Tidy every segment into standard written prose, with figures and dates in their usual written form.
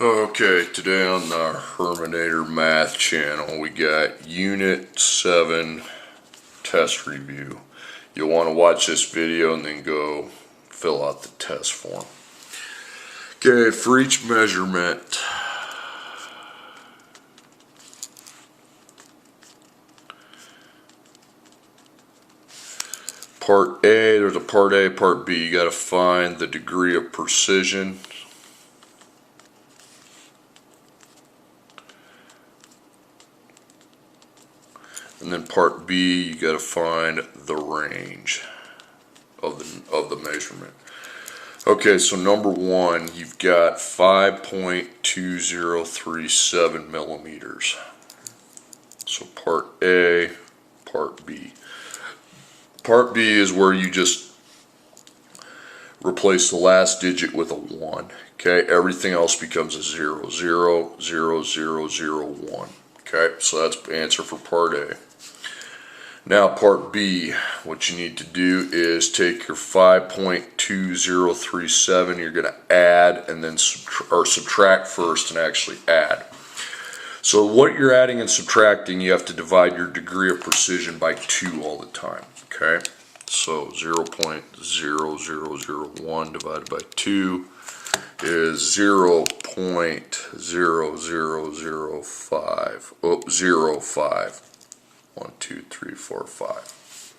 Okay, today on the Herminator Math channel we got Unit 7 test review. You'll want to watch this video and then go fill out the test form. Okay, for each measurement, part A, there's a part A, part B. You got to find the degree of precision. And then part B, you got to find the range of the measurement. Okay, so number one, you've got 5.2037 millimeters. So part A, part B. Part B is where you just replace the last digit with a 1. Okay, everything else becomes a 0. 0, 0, 0, 0, 1. Okay, so that's the answer for part A. Now part B, what you need to do is take your 5.2037, you're going to add and then subtract first and actually add. So what you're adding and subtracting, you have to divide your degree of precision by 2 all the time. Okay, so 0.0001 divided by 2 is 0.0005. Oh, 05. 1, 2, 3, 4, 5.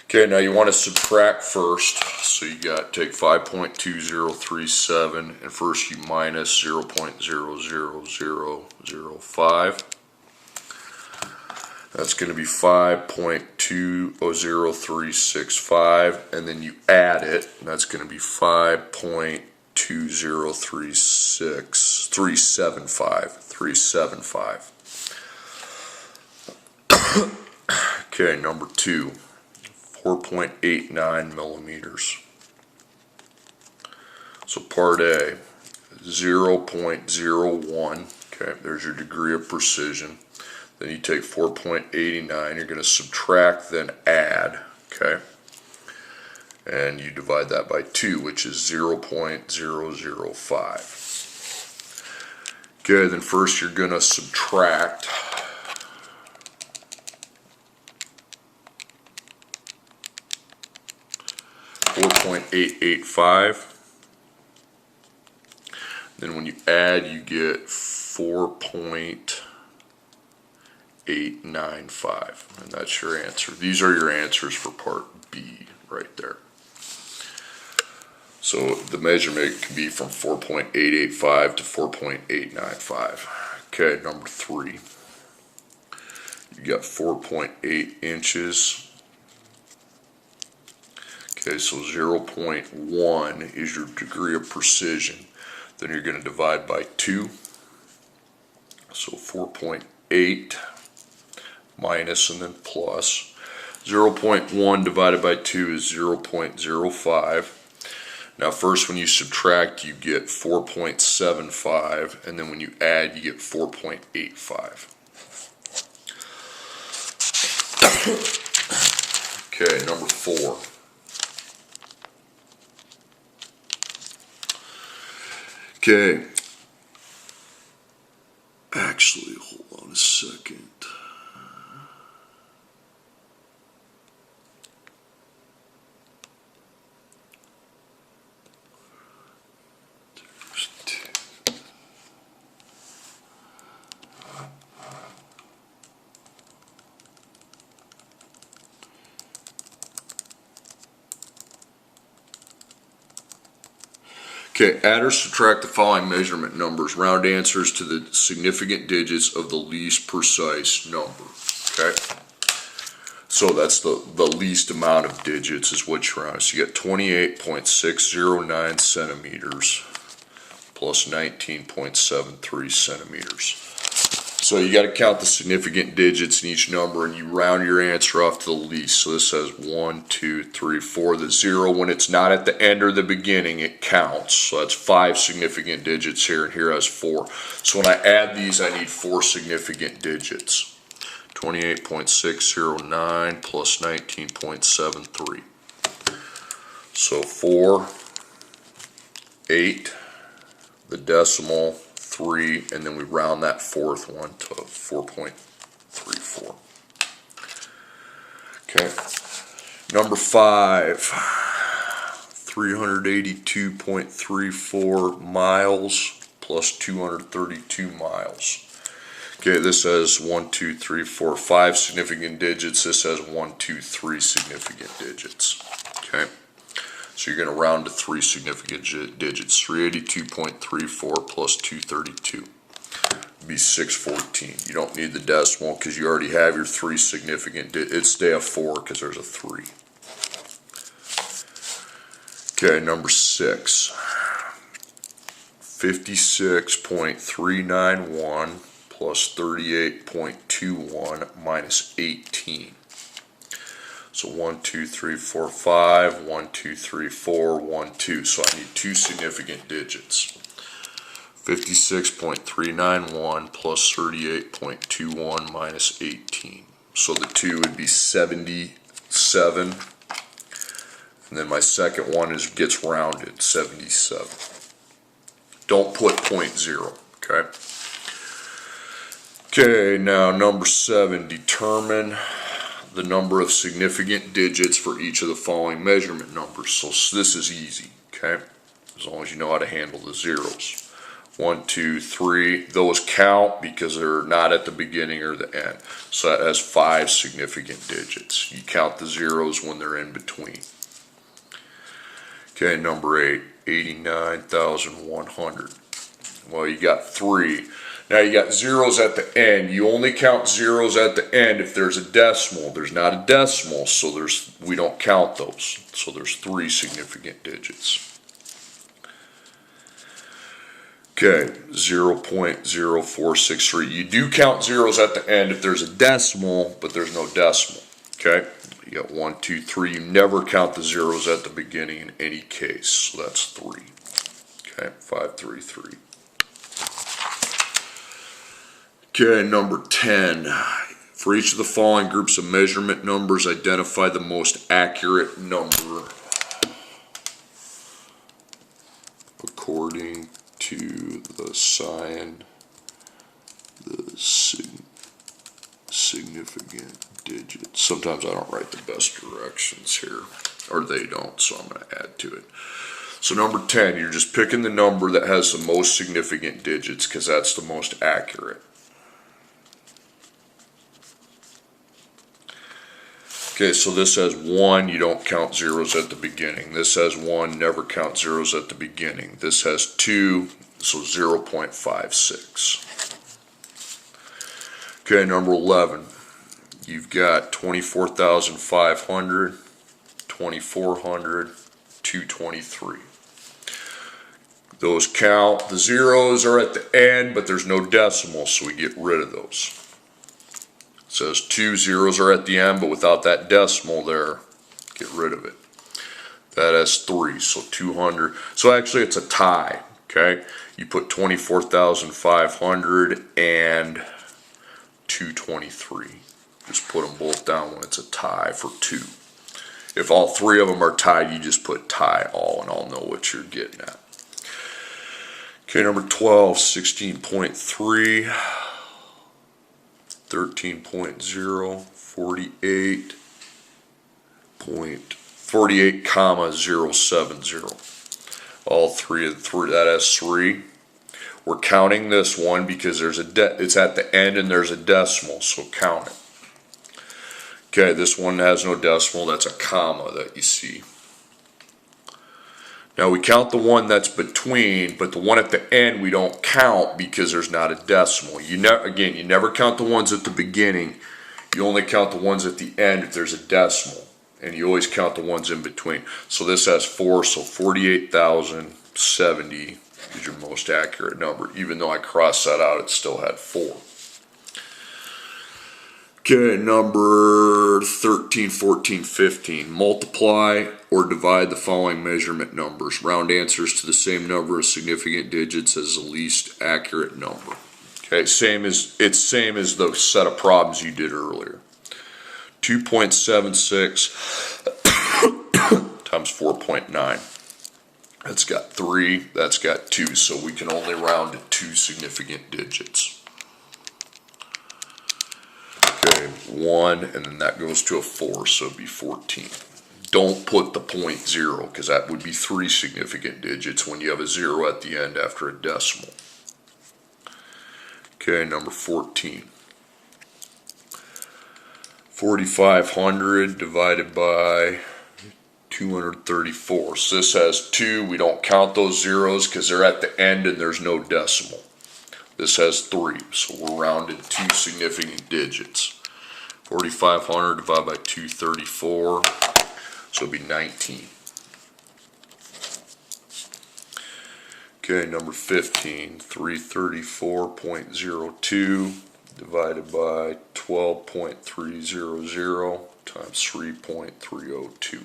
Okay, now you want to subtract first. So you got to take 5.2037 and first you minus 0.00005. That's going to be 5.20365, and then you add it, and that's going to be 5.2037375. Okay, number 2, 4.89 millimeters. So part A, 0.01. Okay, there's your degree of precision. Then you take 4.89, you're going to subtract, then add. Okay, and you divide that by 2, which is 0.005. Okay, then first you're going to subtract 4.885. Then when you add, you get 4.895, and that's your answer. These are your answers for part B right there. So the measurement can be from 4.885 to 4.895. Okay, number 3. You got 4.8 inches. Okay, so 0.1 is your degree of precision. Then you're going to divide by 2. So 4.8 minus and then plus. 0.1 divided by 2 is 0.05. Now first when you subtract you get 4.75, and then when you add you get 4.85. Okay, number 4. Okay, actually, hold on a second. Okay, add or subtract the following measurement numbers. Round answers to the significant digits of the least precise number. Okay, so that's the least amount of digits is what you're on. So you got 28.609 centimeters plus 19.73 centimeters. So you got to count the significant digits in each number and you round your answer off to the least. So this says 1, 2, 3, 4. The 0, when it's not at the end or the beginning, it counts. So that's 5 significant digits here, and here has 4. So when I add these, I need 4 significant digits. 28.609 plus 19.73. So 4, 8, the decimal, 3, and then we round that fourth one to 4.34. Okay. Number 5, 382.34 miles plus 232 miles. Okay, this has 1, 2, 3, 4, 5 significant digits. This has 1, 2, 3 significant digits. Okay, so you're going to round to 3 significant digits. 382.34 plus 232 would be 614. You don't need the decimal because you already have your 3 significant digits. It'd stay a 4 because there's a 3. Okay, number 6. 56.391 plus 38.21 minus 18. So 1, 2, 3, 4, 5, 1, 2, 3, 4, 1, 2. So I need 2 significant digits. 56.391 plus 38.21 minus 18. So the 2 would be 77. And then my second one gets rounded, 77. Don't put 0.0, okay? Okay, now number 7, determine the number of significant digits for each of the following measurement numbers. So this is easy, okay? As long as you know how to handle the zeros. 1, 2, 3, those count because they're not at the beginning or the end. So that has 5 significant digits. You count the zeros when they're in between. Okay, number 8, 89,100. Well, you got 3. Now you got zeros at the end. You only count zeros at the end if there's a decimal. There's not a decimal, so we don't count those. So there's 3 significant digits. Okay, 0.0463. You do count zeros at the end if there's a decimal, but there's no decimal. Okay, you got 1, 2, 3. You never count the zeros at the beginning in any case. So that's 3. Okay, 533. Okay, number 10. For each of the following groups of measurement numbers, identify the most accurate number according to the sign, the significant digits. Sometimes I don't write the best directions here, or they don't, so I'm going to add to it. So number 10, you're just picking the number that has the most significant digits because that's the most accurate. Okay, so this has 1, you don't count zeros at the beginning. This has 1, never count zeros at the beginning. This has 2, so 0.56. Okay, number 11. You've got 24,500, 2,400, 223. Those count. The zeros are at the end, but there's no decimal, so we get rid of those. It says 2 zeros are at the end, but without that decimal there, get rid of it. That has 3, so 200. So actually it's a tie, okay? You put 24,500 and 223. Just put them both down when it's a tie for 2. If all 3 of them are tied, you just put tie all, and I'll know what you're getting at. Okay, number 12, 16.3. 13.0, 48 comma 070. All 3 of the 3, that has 3. We're counting this one because there's it's at the end and there's a decimal, so count it. Okay, this one has no decimal, that's a comma that you see. Now we count the one that's between, but the one at the end we don't count because there's not a decimal. You never count the ones at the beginning. You only count the ones at the end if there's a decimal. And you always count the ones in between. So this has 4, so 48,070 is your most accurate number. Even though I crossed that out, it still had 4. Okay, number 13, 14, 15. Multiply or divide the following measurement numbers. Round answers to the same number of significant digits as the least accurate number. Okay, it's same as the set of problems you did earlier. 2.76 times 4.9. That's got 3, that's got 2, so we can only round to 2 significant digits. Okay, 1, and then that goes to a 4, so it'd be 14. Don't put the 0.0, because that would be 3 significant digits when you have a 0 at the end after a decimal. Okay, number 14. 4,500 divided by 234. So this has 2. We don't count those zeros because they're at the end and there's no decimal. This has 3, so we're rounded 2 significant digits. 4,500 divided by 234, so it'll be 19. Okay, number 15, 334.02 divided by 12.300 times 3.302.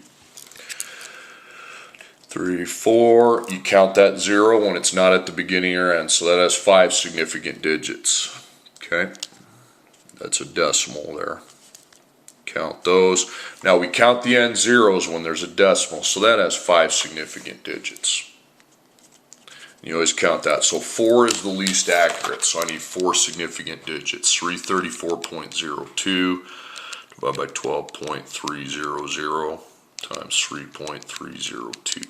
34, you count that 0 when it's not at the beginning or end, so that has 5 significant digits. Okay, that's a decimal there. Count those. Now we count the end zeros when there's a decimal, so that has 5 significant digits. You always count that. So 4 is the least accurate, so I need 4 significant digits. 334.02 divided by 12.300 times 3.302.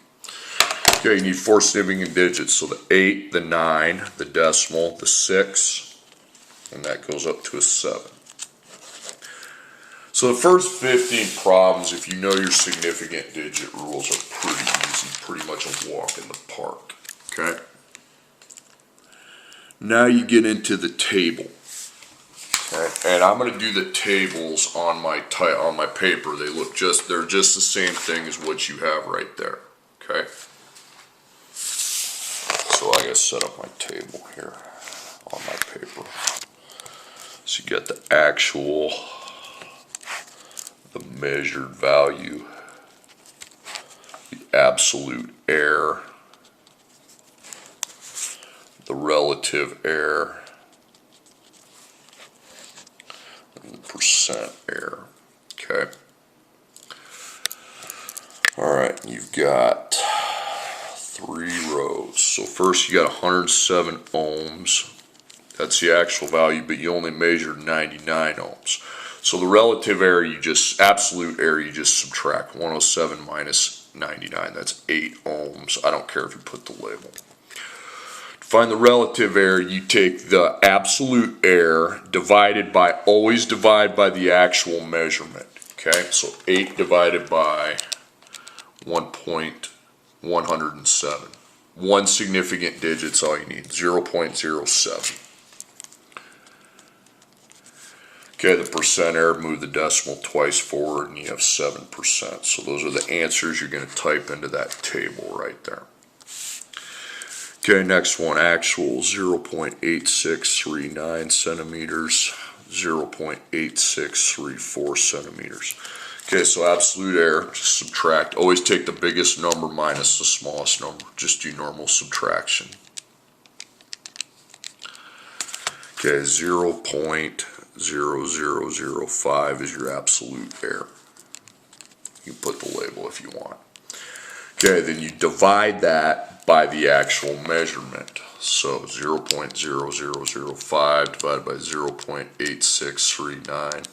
Okay, you need 4 significant digits, so the 8, the 9, the decimal, the 6, and that goes up to a 7. So the first 15 problems, if you know your significant digit rules, are pretty easy, pretty much a walk in the park. Okay. Now you get into the table. Okay. And I'm going to do the tables on my paper. They're just the same thing as what you have right there. Okay. So I got to set up my table here on my paper. So you got the actual, the measured value, the absolute error, the relative error, and the percent error. Okay. All right, you've got 3 rows. So first you got 107 ohms. That's the actual value, but you only measured 99 ohms. So the relative error, absolute error, you just subtract 107 minus 99. That's 8 ohms. I don't care if you put the label. Find the relative error, you take the absolute error always divide by the actual measurement. Okay, so 8 divided by 1.107. 1 significant digit's all you need, 0.07. Okay, the percent error, move the decimal twice forward and you have 7%. So those are the answers you're going to type into that table right there. Okay, next one, actual 0.8639 centimeters, 0.8634 centimeters. Okay, so absolute error, just subtract. Always take the biggest number minus the smallest number. Just do normal subtraction. Okay, 0.0005 is your absolute error. You can put the label if you want. Okay, then you divide that by the actual measurement. So 0.0005 divided by 0.8639.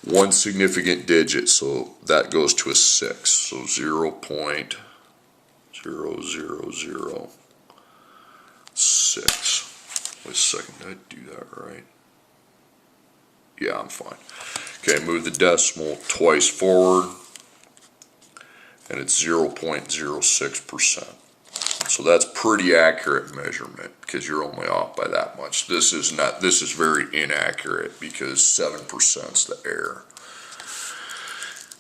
1 significant digit, so that goes to a 6. So 0.0006. Wait a second, did I do that right? Yeah, I'm fine. Okay, move the decimal twice forward, and it's 0.06%. So that's pretty accurate measurement because you're only off by that much. This is very inaccurate because 7% is the error.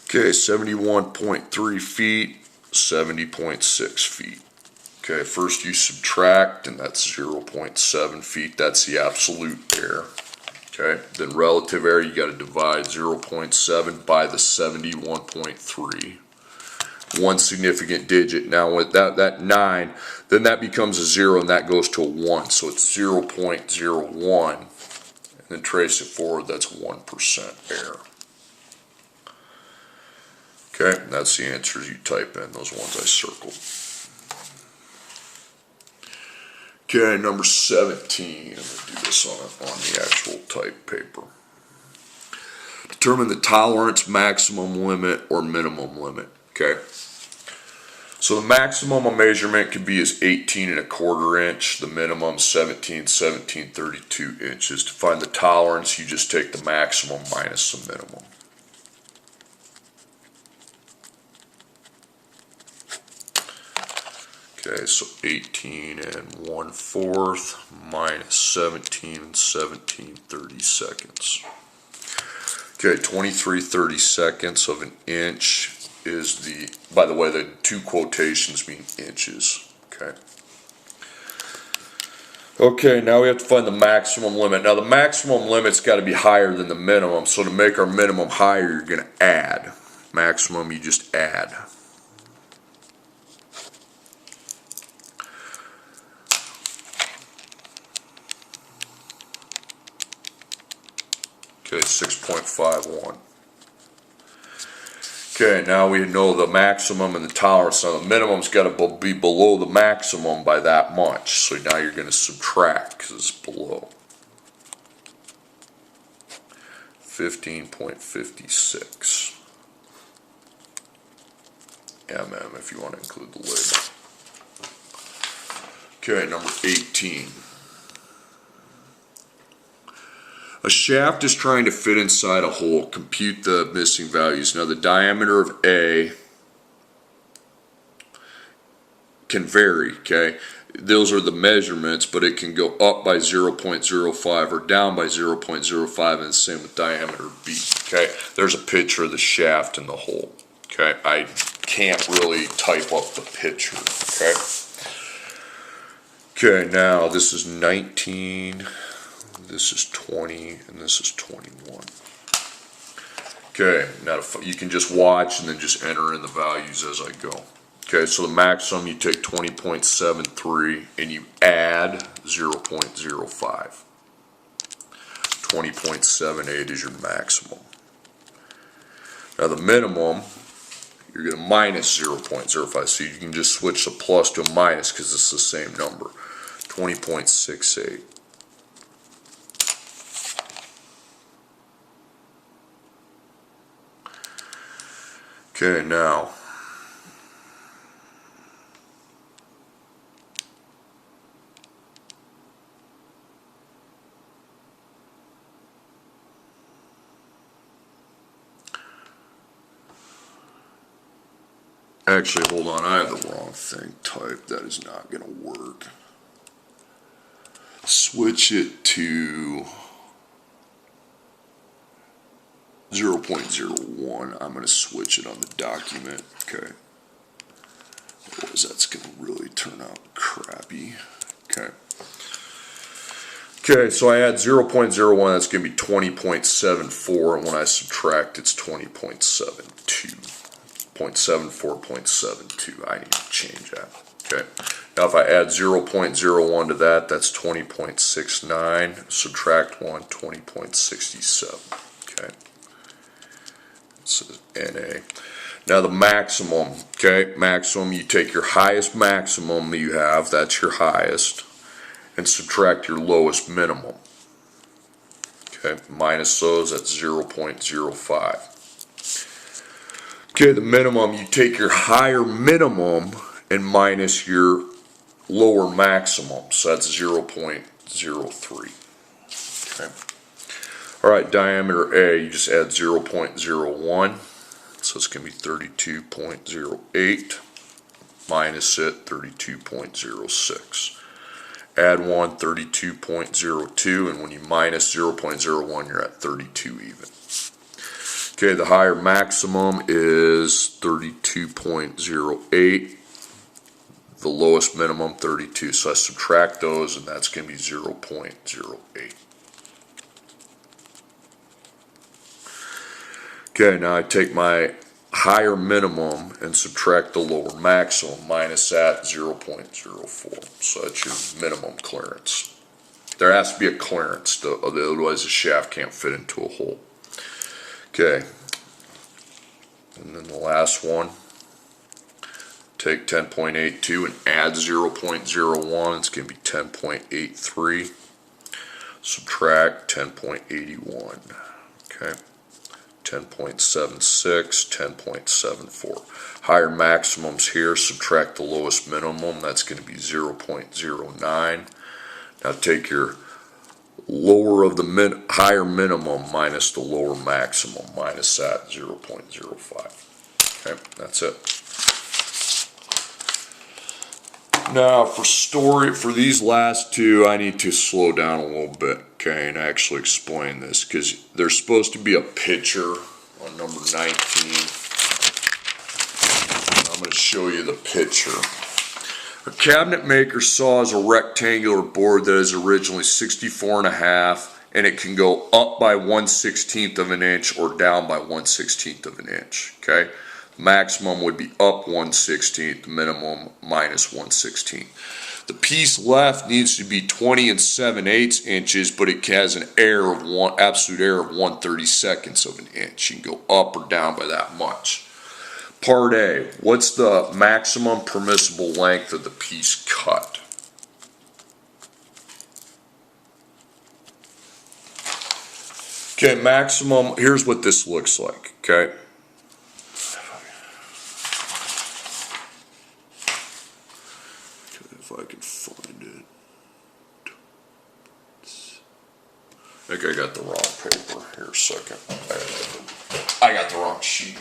Okay, 71.3 feet, 70.6 feet. Okay, first you subtract, and that's 0.7 feet. That's the absolute error. Okay, then relative error, you got to divide 0.7 by the 71.3. 1 significant digit. Now with that 9, then that becomes a 0 and that goes to a 1. So it's 0.01. And then trace it forward, that's 1% error. Okay, and that's the answers you type in, those ones I circled. Okay, number 17. I'm going to do this on the actual type paper. Determine the tolerance, maximum limit, or minimum limit. Okay. So the maximum a measurement could be is 18¼ inch. The minimum 1732 inches. To find the tolerance, you just take the maximum minus the minimum. Okay, so 18¼ minus 17 17/32. Okay, 23/32 of an inch is the, by the way, the two quotations mean inches. Okay. Okay, now we have to find the maximum limit. Now the maximum limit's got to be higher than the minimum, so to make our minimum higher, you're going to add. Maximum, you just add. Okay, 6.51. Okay, now we know the maximum and the tolerance. Now the minimum's got to be below the maximum by that much. So now you're going to subtract because it's below. 15.56 mm if you want to include the label. Okay, number 18. A shaft is trying to fit inside a hole. Compute the missing values. Now the diameter of A can vary, okay? Those are the measurements, but it can go up by 0.05 or down by 0.05, and the same with diameter B, okay? There's a picture of the shaft in the hole, okay? I can't really type up the picture, okay? Okay, now this is 19... This is 20, and this is 21. Okay, now you can just watch and then just enter in the values as I go. Okay, so the maximum, you take 20.73 and you add 0.05. 20.78 is your maximum. Now the minimum, you're going to minus 0.05, so you can just switch the plus to a minus because it's the same number. 20.68. Okay, now actually, hold on, I have the wrong thing typed. That is not going to work. Switch it to 0.01. I'm going to switch it on the document. Okay. Otherwise, that's going to really turn out crappy. Okay. Okay, so I add 0.01. That's going to be 20.74. And when I subtract, it's 20.72. 0.74, 0.72. I need to change that. Okay. Now, if I add 0.01 to that, that's 20.69. Subtract 1, 20.67. Okay. This is NA. Now the maximum, okay, maximum, you take your highest maximum you have, that's your highest, and subtract your lowest minimum. Okay, minus those, that's 0.05. Okay, the minimum, you take your higher minimum and minus your lower maximum, so that's 0.03. Okay. Alright, diameter A, you just add 0.01, so it's going to be 32.08, minus it, 32.06. Add 1, 32.02, and when you minus 0.01, you're at 32 even. Okay, the higher maximum is 32.08, the lowest minimum 32, so I subtract those, and that's going to be 0.08. Okay, now I take my higher minimum and subtract the lower maximum, minus that 0.04. So that's your minimum clearance. There has to be a clearance, otherwise the shaft can't fit into a hole. Okay, and then the last one, take 10.82 and add 0.01. It's going to be 10.83. Subtract 10.81. Okay. 10.76, 10.74. Higher maximums here, subtract the lowest minimum, that's going to be 0.09. Now take your lower of the higher minimum minus the lower maximum, minus that 0.05. Okay, that's it. Now for these last two, I need to slow down a little bit, okay, and actually explain this, because there's supposed to be a picture on number 19. I'm going to show you the picture. A cabinet maker saws a rectangular board that is originally 64.5, and it can go up by 1/16 of an inch or down by 1/16 of an inch, okay? Maximum would be up 1/16, minimum minus 1/16. The piece left needs to be 20 7/8 inches, but it has an error of absolute error of 1/32 of an inch. You can go up or down by that much. Part A, what's the maximum permissible length of the piece cut? Okay, maximum, here's what this looks like, okay? If I can find it. I think I got the wrong paper. Here a second. I got the wrong sheet.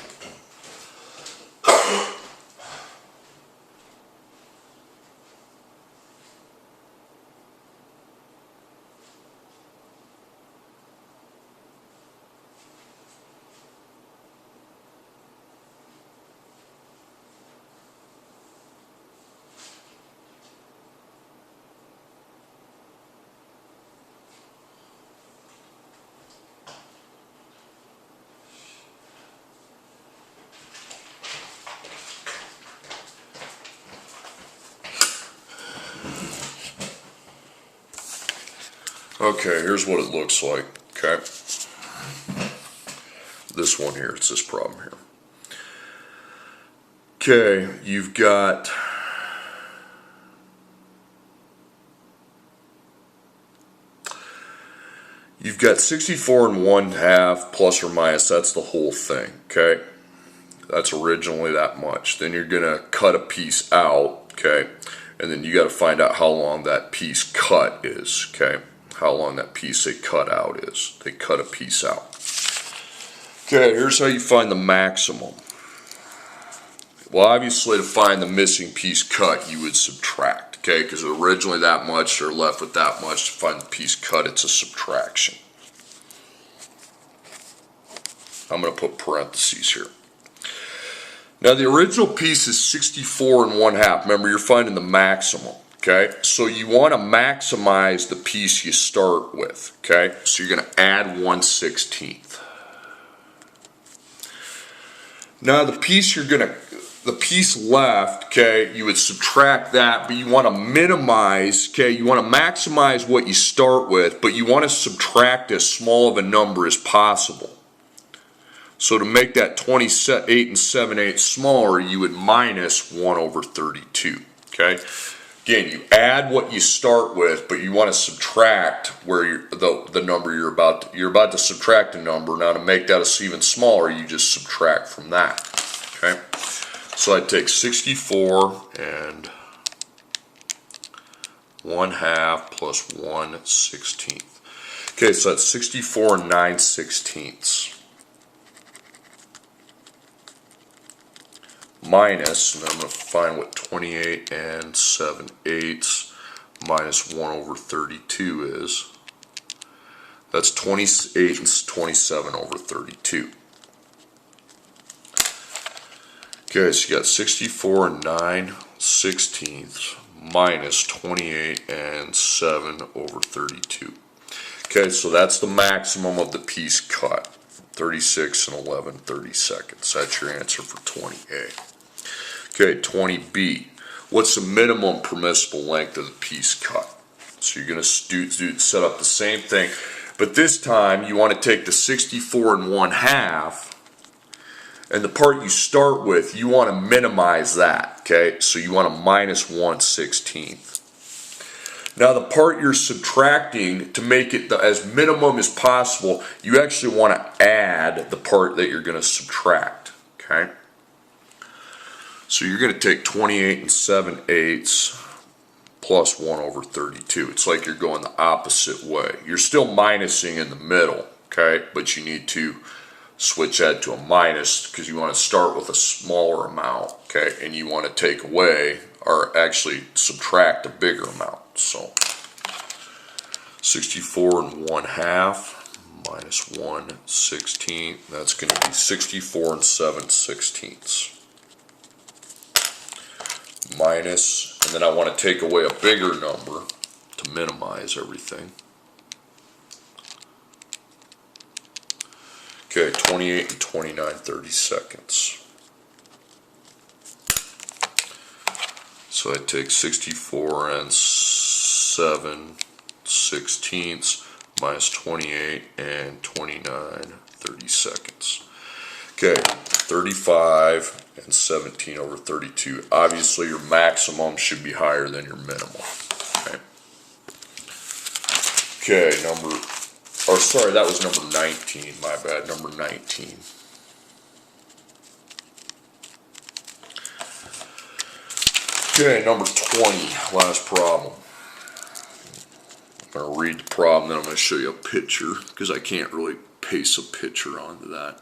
Okay, here's what it looks like, okay? This one here, it's this problem here. Okay, you've got You've got 64 1/2 plus or minus, that's the whole thing, okay? That's originally that much. Then you're gonna cut a piece out, okay? And then you gotta find out how long that piece cut is, okay? How long that piece they cut out is. They cut a piece out. Okay, here's how you find the maximum. Well, obviously to find the missing piece cut, you would subtract, okay? Because originally that much, they're left with that much. To find the piece cut, it's a subtraction. I'm going to put parentheses here. Now the original piece is 64 1/2. Remember, you're finding the maximum, okay? So you want to maximize the piece you start with, okay? So you're going to add 1/16. Now the piece the piece left, okay, you would subtract that, but you want to minimize, okay, you want to maximize what you start with, but you want to subtract as small of a number as possible. So to make that 28 7/8 smaller, you would minus 1/32, okay? Again, you add what you start with, but you want to subtract where the number you're about to subtract a number. Now to make that even smaller, you just subtract from that, okay? So I take 64 1/2 plus 1/16. Okay, so that's 64 9/16. Minus, and I'm going to find what 28 7/8 minus 1/32 is. That's 28 27/32. Okay, so you got 64 9/16 minus 28 7/32. Okay, so that's the maximum of the piece cut. 36 11/32. That's your answer for 20A. Okay, 20B. What's the minimum permissible length of the piece cut? So you're going to set up the same thing, but this time you want to take the 64 1/2, and the part you start with, you want to minimize that. Okay, so you want a minus 1/16. Now the part you're subtracting, to make it as minimum as possible, you actually want to add the part that you're going to subtract. Okay, so you're going to take 28 7/8 plus 1/32. It's like you're going the opposite way. You're still minusing in the middle, okay, but you need to switch that to a minus because you want to start with a smaller amount, okay, and you want to take away or actually subtract a bigger amount. So 64 1/2 minus 1/16, that's going to be 64 7/16 minus, and then I want to take away a bigger number to minimize everything. Okay, 28 29/32. So I take 64 7/16 minus 28 29/32. Okay, 35 17/32. Obviously your maximum should be higher than your minimum. Okay, that was number 19, my bad, number 19. Okay, number 20, last problem. I'm going to read the problem, then I'm going to show you a picture, because I can't really paste a picture onto that.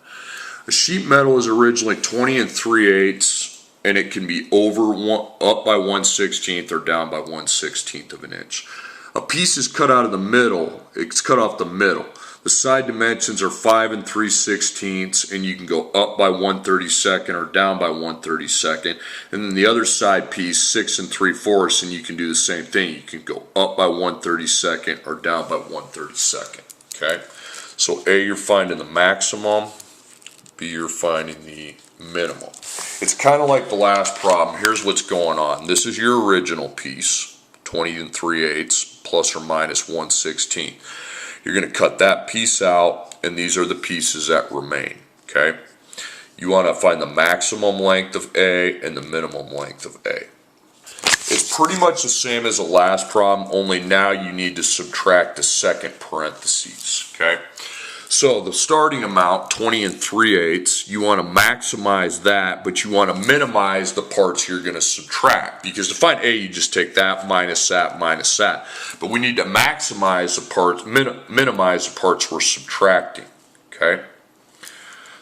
A sheet metal is originally 20 3/8, and it can be up by 1/16 or down by 1/16 of an inch. A piece is cut out of the middle, it's cut off the middle. The side dimensions are 5 3/16, and you can go up by 1/32 or down by 1/32. And then the other side piece, 6 3/4, and you can do the same thing. You can go up by 1/32 or down by 1/32. Okay, so A, you're finding the maximum. B, you're finding the minimum. It's kind of like the last problem. Here's what's going on. This is your original piece, 20 3/8 plus or minus 1/16. You're going to cut that piece out, and these are the pieces that remain. Okay, you want to find the maximum length of A and the minimum length of A. It's pretty much the same as the last problem, only now you need to subtract the second parentheses. Okay, so the starting amount, 20 3/8, you want to maximize that, but you want to minimize the parts you're going to subtract, because to find A, you just take that minus that minus that. But we need to maximize the parts, minimize the parts we're subtracting. Okay,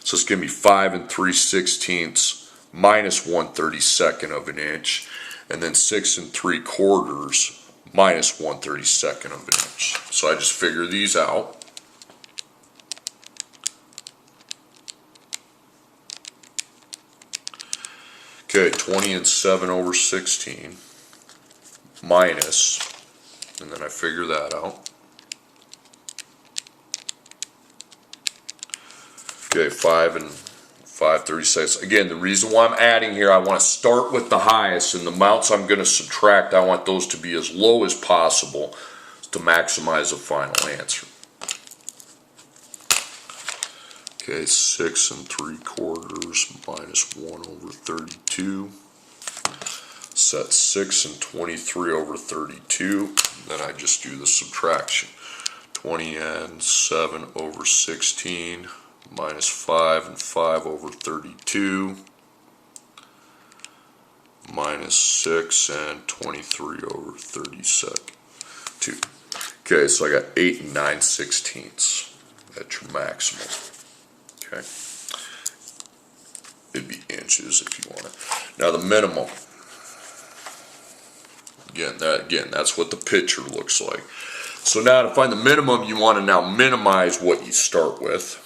so it's going to be 5 3/16 minus 1/32 of an inch, and then 6 3/4 minus 1/32 of an inch. So I just figure these out. Okay, 20 7/16 minus, and then I figure that out. Okay, 5 5/36. Again, the reason why I'm adding here, I want to start with the highest, and the amounts I'm going to subtract, I want those to be as low as possible to maximize the final answer. Okay, 6 3/4 minus 1/32. Set 6 23/32. Then I just do the subtraction. 20 7/16 minus 5 5/32 minus 6 23/32. Okay, so I got 8 9/16. That's your maximum. Okay, it'd be inches if you want it. Now the minimum. Again, that's what the picture looks like. So now to find the minimum, you want to now minimize what you start with.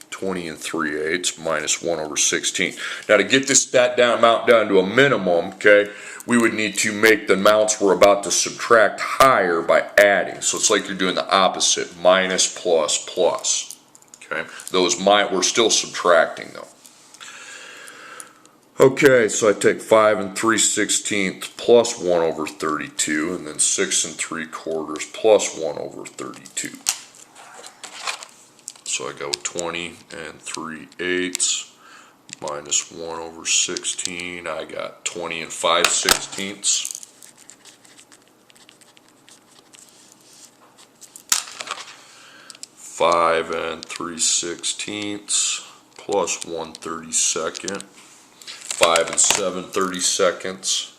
20 3/8 minus 1/16. Now to get that amount down to a minimum, okay, we would need to make the amounts we're about to subtract higher by adding. So it's like you're doing the opposite, minus plus plus. Okay, we're still subtracting though. Okay, so I take 5 3/16 plus 1/32, and then 6 3/4 plus 1/32. So I go 20 3/8 minus 1 over 16. I got 20 and 5/16. 5 and 3/16 plus 1/32. 5 and 7/32.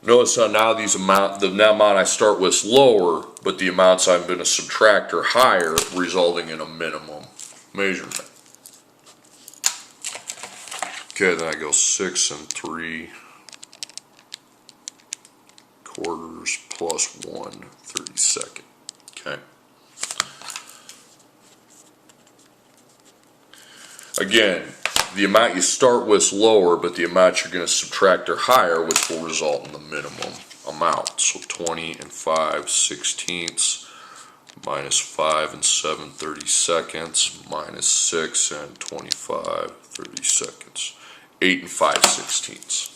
Notice how now the amount I start with is lower, but the amounts I'm going to subtract are higher, resulting in a minimum measurement. Okay, then I go 6 and 3/4 plus 1/32. Okay. Again, the amount you start with is lower, but the amount you're going to subtract are higher, which will result in the minimum amount. So 20 and 5/16 minus 5 and 7/32 minus 6 and 25/32. 8 and 5/16.